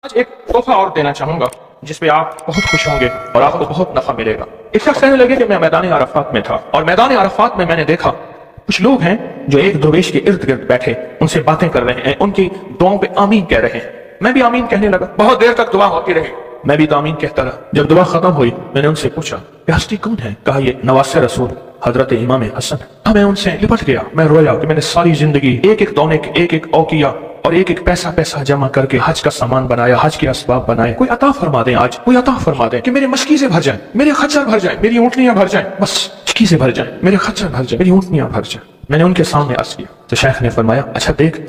आज एक तोहफा और देना चाहूंगा जिस पे आप बहुत खुश होंगे और आपको बहुत नफा मिलेगा। एक शख्स कहने लगे कि मैं मैदान अरफात में था और मैदान अरफात में मैंने देखा कुछ लोग हैं जो एक दरवेश के इर्द गिर्द बैठे उनसे बातें कर रहे हैं, उनकी दुआओं पे आमीन कह रहे हैं। मैं भी आमीन कहने लगा, बहुत देर तक दुआ होती रही, मैं भी तो आमीन कहता रहा। जब दुआ खत्म हुई मैंने उनसे पूछा कि हस्ती कौन है? कहा ये नवासे रसूल हजरत इमाम हसन। मैं उनसे लिपट गया, मैं रोया कि मैंने सारी जिंदगी एक एक दौने एक एक औकिया और एक एक पैसा जमा करके हज का सामान बनाया, हज के असबाब बनाए। कोई अता फरमा दे, आज कोई अता फरमा दे कि मेरे मशकीज़ें भर जाए, मेरे खच्चर भर जाए, मेरी ऊँटनियां भर जाए, बस मशकीज़ें भर जाए, मेरे खच्चर भर जाए, मेरी ऊँटनियां भर जाए। मैंने उनके सामने अर्ज किया तो शेख ने फरमाया, अच्छा देख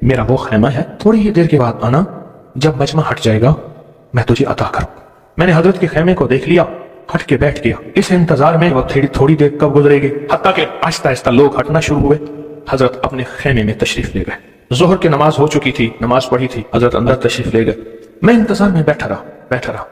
मेरा वो खेमा है, थोड़ी ही देर के बाद आना, जब मजमा हट जाएगा मैं तुझे अता करूंगा। मैंने हजरत के खेमे को देख लिया, हट के बैठ गया। इस इंतजार में वो थोड़ी देर कब गुजरेगी, हत्ता के आहिस्ता आहिस्ता लोग हटना शुरू हुए। हजरत अपने खेमे में तशरीफ ले गए। जोहर की नमाज हो चुकी थी, नमाज पढ़ी थी, हजरत अंदर तशरीफ ले गए। मैं इंतजार में बैठा रहा।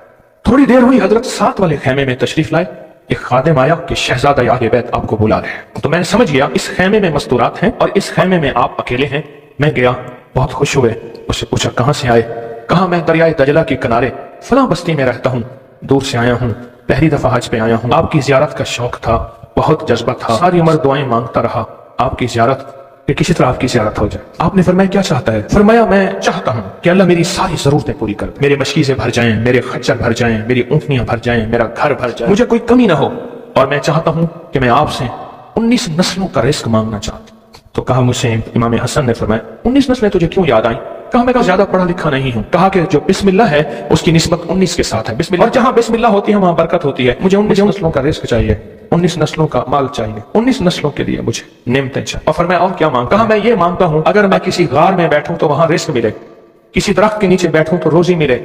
थोड़ी देर हुई, हजरत साथ वाले खेमे में तशरीफ लाए। एक खादिम आया कि शहजादा अहले बैत आपको बुला रहे हैं। तो मैंने समझ गया इस खेमे में मस्तूरात हैं और इस खेमे में आप अकेले हैं। मैं गया, बहुत खुश हुए। उससे पूछा कहाँ से आए? कहा मैं दरियाए दजला के किनारे फलां बस्ती में रहता हूँ, दूर से आया हूँ, पहली दफा हज पे आया हूँ। आपकी जियारत का शौक था, बहुत जज्बा था, सारी उम्र दुआएं मांगता रहा आपकी जियारत कि किसी तरह आपकी जियारत हो जाए। आपने फरमाया क्या चाहता है? फरमाया मैं चाहता हूँ कि अल्लाह मेरी सारी जरूरतें पूरी कर दे, मेरे मशकीज़ें भर जाएं, मेरे खच्चर भर जाएं, मेरी ऊँटनियां भर जाएं, मेरा घर भर जाए, मुझे कोई कमी ना हो। और मैं चाहता हूँ कि मैं आपसे 19 नस्लों का रिस्क मांगना चाहता हूँ। तो कहा मुझसे इमाम हसन ने फरमाया 19 नस्लें तुझे क्यों याद आई? कहा मैं ज्यादा पढ़ा लिखा नहीं हूँ। कहा कि जो बिस्मिल्लाह है उसकी निस्बत 19 के साथ है, बिस्मिल्लाह, और जहाँ बिस्मिल्लाह होती है वहाँ बरकत होती है। मुझे 19 नस्लों का रिस्क चाहिए, 19 नस्लों का माल चाहिए, 19 नस्लों के लिए मुझे नेमतें चाहिए। और फिर मैं और क्या मांगता? कहा मैं ये मांगता हूँ अगर मैं किसी गार में बैठूं तो वहां रिस्क मिले, किसी दरख्त के नीचे बैठूं तो रोजी मिले,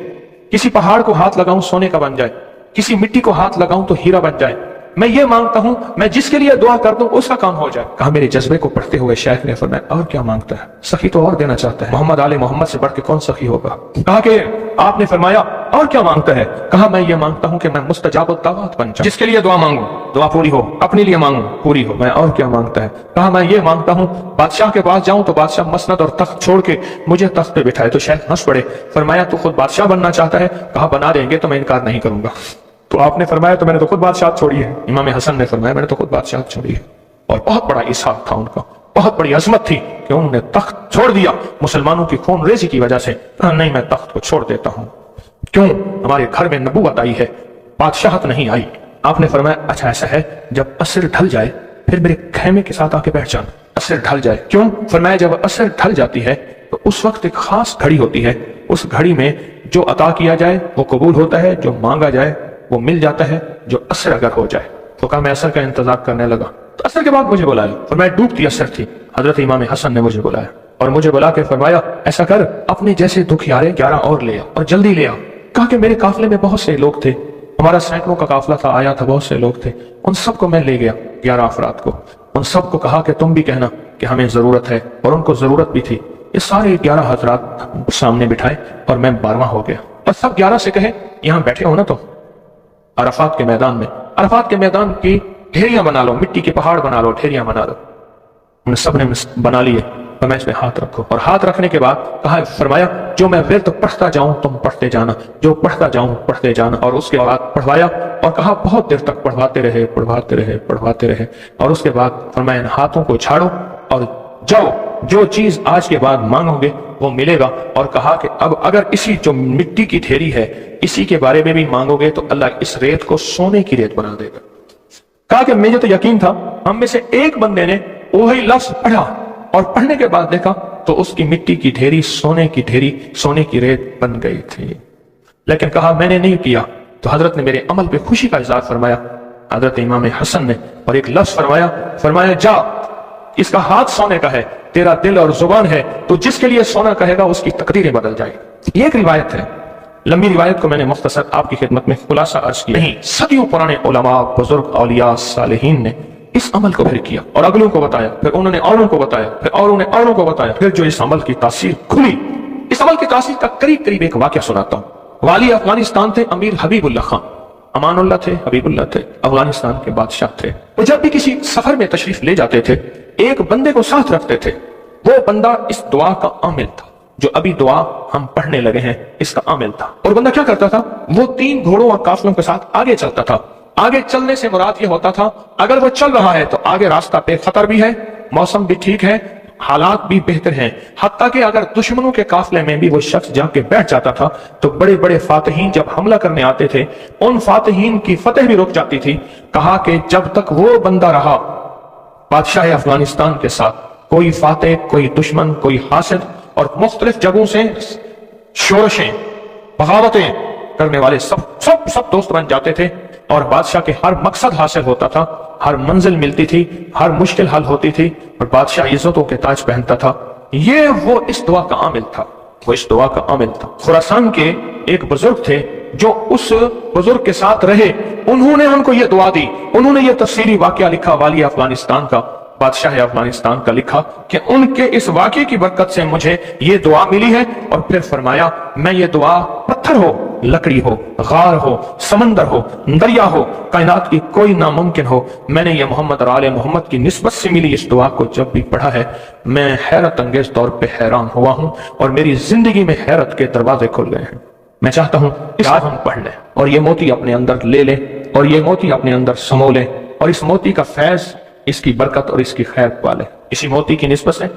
किसी पहाड़ को हाथ लगाऊं सोने का बन जाए, किसी मिट्टी को हाथ लगाऊं तो हीरा बन जाए। मैं ये मांगता हूं मैं जिसके लिए दुआ कर दूं उसका काम हो जाए। कहा मेरे जज्बे को पढ़ते हुए शेख ने फरमाया और क्या मांगता है? सखी तो और देना चाहता है, मोहम्मद आले मोहम्मद से बढ़ के कौन सखी होगा? कहा कि आपने फरमाया और क्या मांगता है? कहा मैं ये मांगता हूं कि मैं मुस्तजाब दावत बन जाऊं, जिसके लिए दुआ मांगू दुआ पूरी हो, अपने लिए मांगू पूरी हो। मैं और क्या मांगता है? कहा मैं ये मांगता हूं बादशाह के पास जाऊं तो बादशाह मसनद और तख्त छोड़ के मुझे तख्त पे बिठाए। तो शेख हंस पड़े, फरमाया तू खुद बादशाह बनना चाहता है? कहा बना देंगे तो मैं इनकार नहीं करूंगा। तो आपने फरमाया तो मैंने तो खुद बादशाह छोड़ी है। इमाम हसन ने फरमाया मैंने तो खुद बादशाह छोड़ी है। और बहुत बड़ा इसहाक था उनका, बहुत बड़ी अजमत थी कि उन्होंने तख्त छोड़ दिया मुसलमानों की खून रेजी की वजह से। नहीं मैं तख्त को छोड़ देता हूं, क्यों? हमारे घर में नबूवत आई है, बादशाहत नहीं आई। आपने फरमाया अच्छा ऐसा है, जब असर ढल जाए फिर मेरे खेमे के साथ आके बैठ जाना। असर ढल जाए क्यों? फरमाया जब असर ढल जाती है तो उस वक्त एक खास घड़ी होती है, उस घड़ी में जो अता किया जाए वो कबूल होता है, जो मांगा जाए वो मिल जाता है, जो असर अगर हो जाए। तो कहा मैं असर का इंतजार करने लगा। तो असर के बाद मुझे बुलाया, फरमाया डूबती असर थी, हजरत इमाम हसन ने मुझे बुलाया और मुझे बुला के फरमाया ऐसा कर अपने जैसे दुखियारे 11 और ले आ और जल्दी ले आ। कहा कि मेरे काफिले में बहुत से लोग थे, हमारा सैकड़ों का काफिला था, आया था, बहुत से लोग थे, उन सबको मैं ले गया 11 अफराद को। उन सबको कहा कि तुम भी कहना कि हमें जरूरत है, और उनको जरूरत भी थी। ये सारे 11 हजरात सामने बिठाए और मैं 12वां हो गया। और सब 11 से कहे यहाँ बैठे हो ना तो अरफात के मैदान में, अरफात के मैदान की ढेरियां बना लो, मिट्टी के पहाड़ बना लो, ढेरियां बना लो। उन्हें सबने बना लिए। और मैं इसमें हाथ रखो, और हाथ रखने के बाद कहा फरमाया जो मैं विर्द पढ़ता जाऊं तुम पढ़ते जाना, जो पढ़ता जाऊं पढ़ते जाना। और उसके बाद पढ़वाया और कहा बहुत देर तक पढ़वाते रहे। और उसके बाद फरमाया इन हाथों को झाड़ो और जाओ, जो चीज आज के बाद मांगोगे वो मिलेगा। और कहा कि अब अगर इसी जो मिट्टी की ढेरी है इसी के बारे में भी मांगोगे तो अल्लाह इस रेत को सोने की रेत बना देगा। कहा कि मुझे तो यकीन था, हम में से एक बंदे ने वही लफ्ज पढ़ा और पढ़ने के बाद देखा तो उसकी मिट्टी की ढेरी सोने की रेत बन गई थी। लेकिन कहा मैंने नहीं किया। तो हजरत ने मेरे अमल पे खुशी का इजहार फरमाया, हजरत इमाम हसन ने, और एक लफ्ज फरमाया जा इसका हाथ सोने का है, तेरा दिल और जुबान है, तो जिसके लिए सोना कहेगा उसकी तकदीरें बदल जाएगी। ये एक रिवायत है, लंबी रिवायत को मैंने मुख्तसर आपकी खिदमत में खुलासा अर्ज किया। नहीं, सदियों पुराने उलमा, बुजुर्ग, औलिया, सालिहीन ने इस अमल को फिर किया और अगलों को बताया, फिर उन्होंने औरों को बताया, फिर औरों ने औरों को बताया। फिर जो इस अमल की तासीर खुली, इस अमल की तासीर का करीब एक वाकया सुनाता हूँ। वाली अफगानिस्तान थे अमीर हबीबुल्लाह खान, अमानुल्लाह थे, हबीबुल्लाह थे, अफगानिस्तान के बादशाह थे। वो जब भी किसी सफर में तशरीफ ले जाते थे एक बंदे को साथ रखते थे। वो बंदा इस दुआ का आमिल था जो अभी दुआ हम पढ़ने लगे हैं इसका आमिल था। और बंदा क्या करता था, वो 3 घोड़ों और काफिलों के साथ आगे चलता था। आगे चलने से मुराद ये होता था अगर वो चल रहा है तो आगे रास्ता बेखतर भी है, मौसम भी ठीक है, हालात भी बेहतर हैं। हत्ता कि अगर दुश्मनों के काफिले में भी वो शख्स जाके बैठ जाता था तो बड़े बड़े फातिहीन जब हमला करने आते थे उन फातिहीन की फतेह भी रुक जाती थी। कहा कि जब तक वो बंदा रहा बादशाह अफगानिस्तान के साथ, कोई फातेह, कोई दुश्मन, कोई हासिद और मुख्तलिफ जगहों से शोरशें, बगावतें करने वाले सब दोस्त बन जाते थे और बादशाह के हर मकसद हासिल होता था, हर मंजिल मिलती थी, हर मुश्किल हल होती थी और बादशाह इज्जतों के ताज पहनता था। ये वो इस दुआ का आमिल था, वो इस दुआ का आमिल था। खुरासान के एक बुजुर्ग थे जो उस बुजुर्ग के साथ रहे, उन्होंने उनको ये दुआ दी। उन्होंने ये तफसीरी वाकया लिखा, वाली अफगानिस्तान का, बादशाह अफगानिस्तान का लिखा कि उनके इस वाकये की बरकत से मुझे ये दुआ मिली है। और फिर फरमाया मैं ये दुआ पत्थर हो, लकड़ी हो, गार हो, समंदर हो, दरिया हो, कायनात की कोई नामुमकिन हो, मैंने ये मोहम्मद और आले मोहम्मद की निस्बत से मिली इस दुआ को जब भी पढ़ा है मैं हैरत अंगेज तौर पे हैरान हुआ हूं और मेरी जिंदगी में हैरत के दरवाजे खुल गए हैं। मैं चाहता हूं इस हम पढ़ लें और ये मोती अपने अंदर ले लें और ये मोती अपने अंदर समो लें और इस मोती का फैज, इसकी बरकत और इसकी खैर पाले। इसी मोती की निस्बत से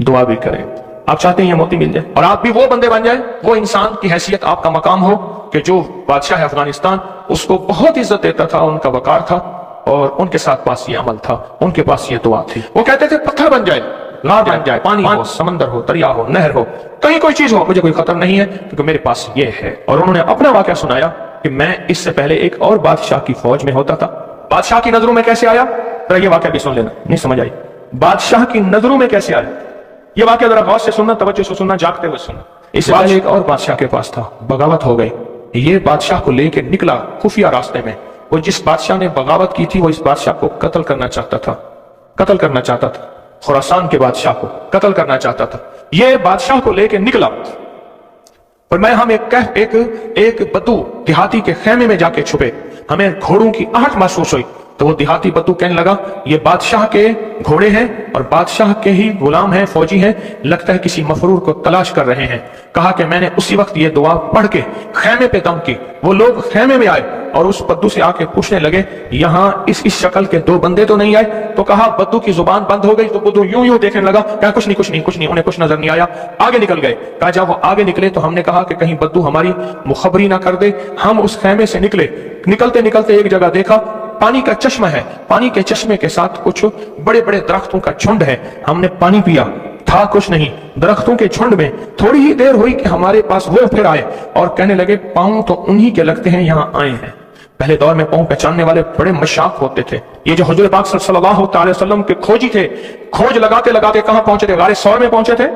दुआ भी करें। आप चाहते हैं ये मोती मिल जाए और आप भी वो बंदे बन जाए, वो इंसान की हैसियत आपका मकाम हो कि जो बादशाह अफगानिस्तान उसको बहुत इज्जत देता था, उनका वकार था और उनके साथ पास ये अमल था, उनके पास ये दुआ थी। वो कहते थे पत्थर बन जाए, गार बन जाए, पानी हो, समंदर हो, दरिया हो, नहर हो, कहीं कोई चीज हो, मुझे कोई खतर नहीं है क्योंकि मेरे पास ये है। और उन्होंने अपना वाकया सुनाया कि मैं इससे पहले एक और बादशाह की फौज में होता था। बादशाह की नजरों में कैसे आया, जरा ये वाकया भी सुन लेना, नहीं समझ आई। बादशाह की नजरों में कैसे आया, ये वाकया जरा गौर से सुनना, तवज्जो से सुनना, जागते हुए सुनना। इस बार एक और बादशाह के पास था, बगावत हो गई। ये बादशाह को लेके निकला खुफिया रास्ते में। वो जिस बादशाह ने बगावत की थी वो इस बादशाह को कत्ल करना चाहता था, कत्ल करना चाहता था, खुरासान के बादशाह को कत्ल करना चाहता था। ये बादशाह को लेके निकला और मैं हम एक बद्दू देहाती के खेमे में जाके छुपे। हमें घोड़ों की आहट महसूस हुई तो वो देहाती बद्दू कहने लगा ये बादशाह के घोड़े हैं और बादशाह के ही गुलाम हैं, फौजी हैं, लगता है किसी मफरूर को तलाश कर रहे हैं। कहा कि मैंने उसी वक्त ये दुआ पढ़ के खेमे पे दम की। वो लोग खेमे में आए और उस बद्दू से आके पूछने लगे यहाँ इस शक्ल के 2 बंदे तो नहीं आए? तो कहा, बद्दू की जुबान बंद हो गई तो बद्दू यूं देखने लगा, क्या कुछ नहीं, उन्हें कुछ नजर नहीं आया, आगे निकल गए। कहा जब वो आगे निकले तो हमने कहा कि कहीं बद्दू हमारी मुखबरी ना कर दे। हम उस खेमे से निकले, निकलते निकलते एक जगह देखा पानी का चश्मा है, पानी के चश्मे के साथ कुछ बड़े बड़े दरख्तों का झुंड है। हमने पानी पिया, था कुछ नहीं, दरख्तों के झुंड में थोड़ी ही देर हुई कि हमारे पास वो फिर आए और कहने लगे पांव तो उन्हीं के लगते हैं यहाँ आए हैं। पहले दौर में पांव पहचानने वाले बड़े मशाक होते थे। ये जो हुजूर पाक सल्लल्लाहु अलैहि वसल्लम के खोजी थे, खोज लगाते लगाते कहां पहुंचे थे? गारे सौर में पहुंचे थे।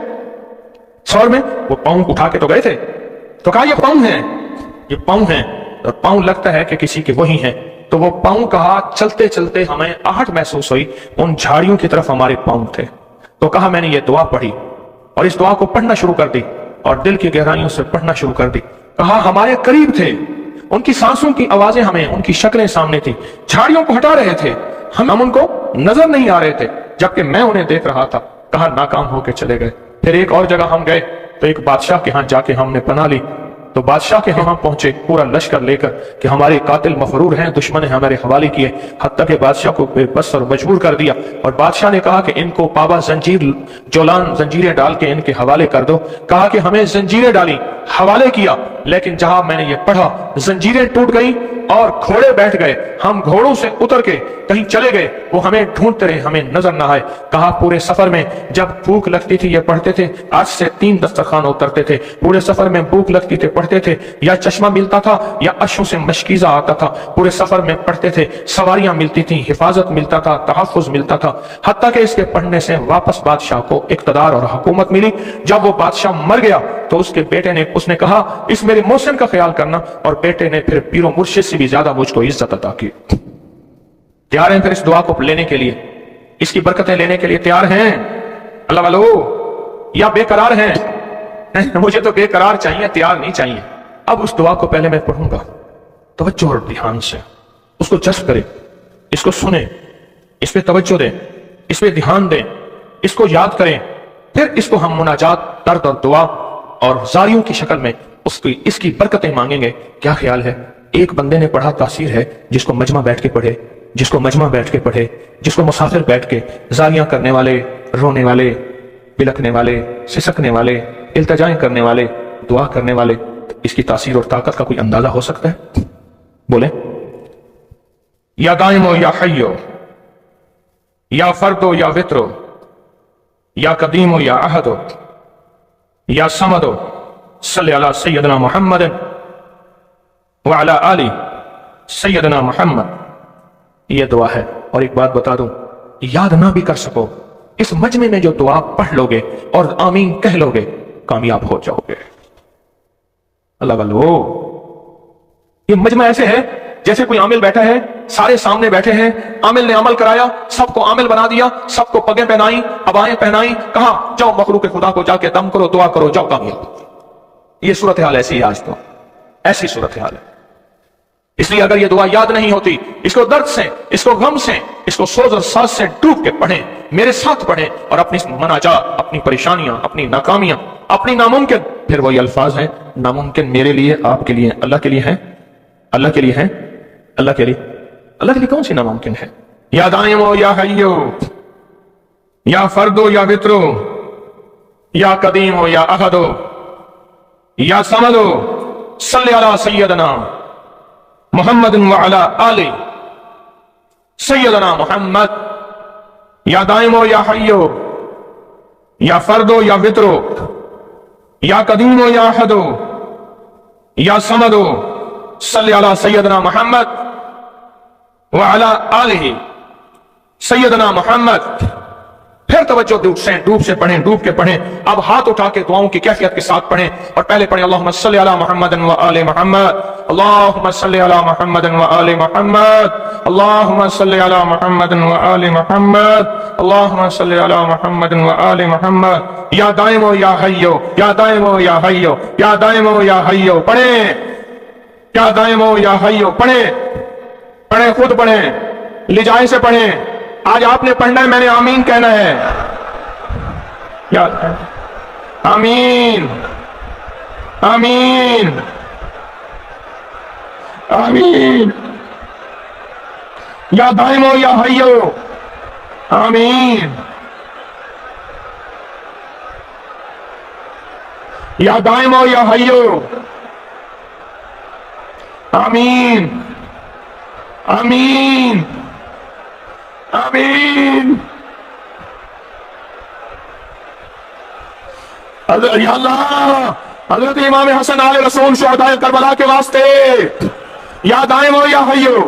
सौर में वो पांव उठा के तो गए थे, तो कहा ये पांव है, ये पांव है, और पांव लगता है कि किसी के वही है। तो वो पांव कहा चलते चलते हमें आहट महसूस हुई, उन झाड़ियों की तरफ हमारे पांव थे। तो कहा मैंने ये दुआ पढ़ी और इस दुआ को पढ़ना शुरू कर दी और दिल की गहराइयों से पढ़ना शुरू कर दी। कहा हमारे करीब थे, उनकी सांसों की आवाजें हमें, उनकी शक्लें सामने थी, झाड़ियों को हटा रहे थे, हम उनको नजर नहीं आ रहे थे जबकि मैं उन्हें देख रहा था। कहा नाकाम होकर चले गए। फिर एक और जगह हम गए तो एक बादशाह के यहाँ जाके हमने पनाह ली। तो बादशाह के यहाँ पहुंचे पूरा लश्कर लेकर कि हमारे कातिल मफरूर हैं, दुश्मन है, हमारे हवाले किए। हत्ता के बादशाह को बेबस और मजबूर कर दिया और बादशाह ने कहा कि इनको पाबा जंजीरें डाल के इनके हवाले कर दो। कहा कि हमें जंजीरें डाली, हवाले किया, लेकिन जहां मैंने ये पढ़ा जंजीरें टूट गई और घोड़े बैठ गए। हम घोड़ों से उतर के कहीं चले गए, वो हमें ढूंढते रहे, हमें नजर ना आए। कहा पूरे सफर में जब भूख लगती थी ये पढ़ते थे, आज से 3 दस्तरखान उतरते थे। पूरे सफर में भूख लगती थी पढ़ते थे, या चश्मा मिलता था या अश्कों से मशकीजा आता था। पूरे सफर में पढ़ते थे, सवारियां मिलती थी, हिफाजत मिलता था, तहफ़्फ़ुज़ मिलता था। हत्ता कि इसके पढ़ने से वापस बादशाह को इक़्तिदार और हुकूमत मिली। जब वो बादशाह मर गया तो उसके बेटे ने, उसने कहा इस मेरे मोहसिन का ख्याल करना, और बेटे ने फिर पीरो मुर्शिद से भी ज्यादा मुझको इज्जत अता की। तैयार हैं फिर इस दुआ को लेने के लिए, इसकी बरकतें लेने के लिए तैयार हैं अल्लाह वालो, या बेकरार हैं? मुझे तो बेकरार चाहिए, तैयार नहीं चाहिए। अब उस दुआ को पहले मैं पढ़ूंगा, तवज्जो और ध्यान से उसको जज्ब करें, इसको सुने, इस पे तवज्जो दें, इस पे ध्यान दें, इसको याद करें, پھر اس کو ہم مناجات، درد اور دعا اور زاریوں کی شکل میں اس کی برکتیں مانگیں گے۔ کیا خیال ہے؟ ایک بندے نے پڑھا تاثیر ہے، جس کو مجمع بیٹھ کے پڑھے، جس کو مجمع بیٹھ کے پڑھے، جس کو مسافر بیٹھ کے، زاریاں کرنے والے، رونے والے، بلکنے والے، سسکنے والے، التجائیں کرنے والے، دعا کرنے والے، اس کی تاثیر اور طاقت کا کوئی اندازہ ہو سکتا ہے؟ بولے، یا دائمو یا حیو، یا فردو یا وطرو، یا قدیمو یا احدو، یا سمدو، صلی علی سیدنا محمد وعلی آلہ سیدنا محمد۔ یہ دعا ہے۔ اور ایک بات بتا دوں، یاد نہ بھی کر سکو، اس مجمع میں جو دعا پڑھ لو گے اور آمین کہہ لو گے، کامیاب ہو جاؤ گے۔ اللہ والو، یہ مجمع ایسے ہے جیسے کوئی عامل بیٹھا ہے، سارے سامنے بیٹھے ہیں، عامل نے عمل کرایا، سب کو عامل بنا دیا، سب کو پگیں پہنائیں، عبائیں پہنائیں، کہا جاؤ مخلوق خدا کو جا کے دم کرو، دعا کرو، جاؤ کامیاب۔ یہ صورتحال ایسی ہے آج تو، ایسی صورتحال ہے۔ اس لیے اگر یہ دعا یاد نہیں ہوتی، اس کو درد سے، اس کو غم سے، اس کو سوز اور ساز سے ڈوب کے پڑھیں، میرے ساتھ پڑھیں، اور اپنی مناجات، اپنی پریشانیاں، اپنی ناکامیاں، اپنی ناممکن، پھر وہی الفاظ ہیں، ناممکن میرے لیے، آپ کے لیے، اللہ کے لیے ہیں، اللہ کے لیے ہیں، اللہ کے لیے، اللہ کے لیے کون سی ناممکن ہے؟ یا دائمو یا حیو، یا فردو یا وطرو، یا قدیمو یا احدو، یا سمدو، صلی علی سیدنا محمد وعلی آلہ سیدنا محمد۔ یا دائمو یا حیو، یا فردو یا وطرو، یا قدیمو یا احدو، یا سمدو، صلی علی سیدنا محمد وعلی آلہ سیدنا محمد۔ پھر توجہ ڈوب سے پڑھیں، ڈوب کے پڑھیں۔ اب ہاتھ اٹھا کے دعاؤں کی کیفیت کے ساتھ پڑھیں، اور پہلے پڑھیں اللہم صلی علی محمد و آل محمد، اللہم صلی علی محمد و آل محمد، اللہم صلی علی محمد و آل محمد، اللہم صلی علی محمد و آل محمد۔ یا دائمو یا حیو، یا دائمو یا حیو، یا دائمو یا حیو، پڑھیں، یا دائمو یا حیو، پڑھیں، پڑھیں، خود پڑھیں، لجائے سے پڑھیں۔ آج آپ نے پڑھنا ہے، میں نے آمین کہنا ہے۔ یا آمین، آمین، آمین، یا دائمو یا حیو، آمین، یا دائمو یا حیو، آمین، آمین، آمین۔ یا اللہ، حضرت امام حسن آل رسول شہداء کربلا کے واسطے، یا دائمو یا حیو،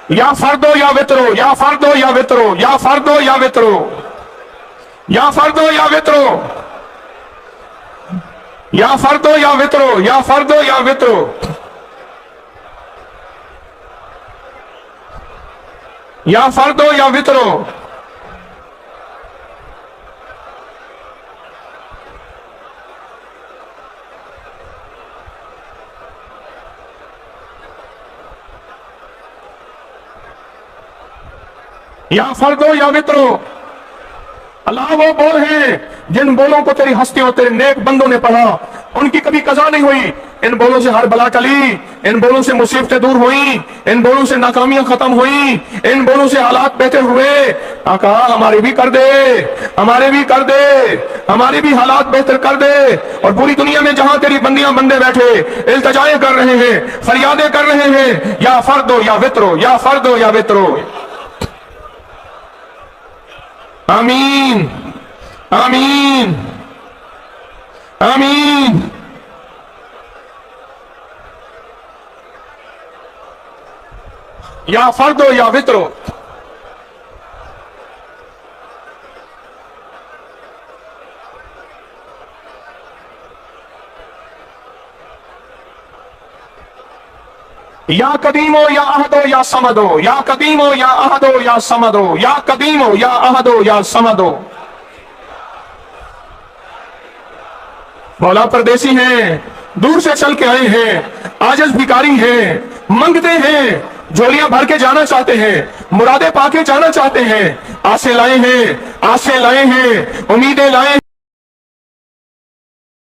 یا فردو یا وطرو، یا فردو یا وطرو، یا فردو یا وطرو، یا فردو یا وطرو، یا فردو یا وطرو، یا فردو یا وطرو، یا فردو یا وطرو، یا فردو یا وطرو۔ اللہ وہ بول ہیں جن بولوں کو تیری ہستیوں، تیرے نیک بندوں نے پڑھا، ان کی کبھی قضا نہیں ہوئی۔ ان بولوں سے ہر بلا ٹلی، ان بولوں سے مصیبتیں دور ہوئیں، ان بولوں سے ناکامیاں ختم ہوئیں، ان بولوں سے حالات بہتر ہوئے۔ آقا ہمارے بھی کر دے، ہمارے بھی کر دے، ہمارے بھی حالات بہتر کر دے۔ اور پوری دنیا میں جہاں تیری بندیاں بندے بیٹھے التجائیں کر رہے ہیں، فریادیں کر رہے ہیں، یا فردو یا وطرو، یا فردو یا وطرو، آمین، آمین، آمین۔ یا فردو یا وطرو، یا قدیمو یا احدو یا سمدو، یا قدیمو یا احدو یا سمدو، یا قدیمو یا احدو یا سمدو۔ مولا پردیسی ہیں، دور سے چل کے آئے ہیں، عاجز بھکاری ہیں، منگتے ہیں، झोलियां भर के जाना चाहते हैं, मुरादे पाके जाना चाहते हैं, आशे लाए हैं, उम्मीदें लाए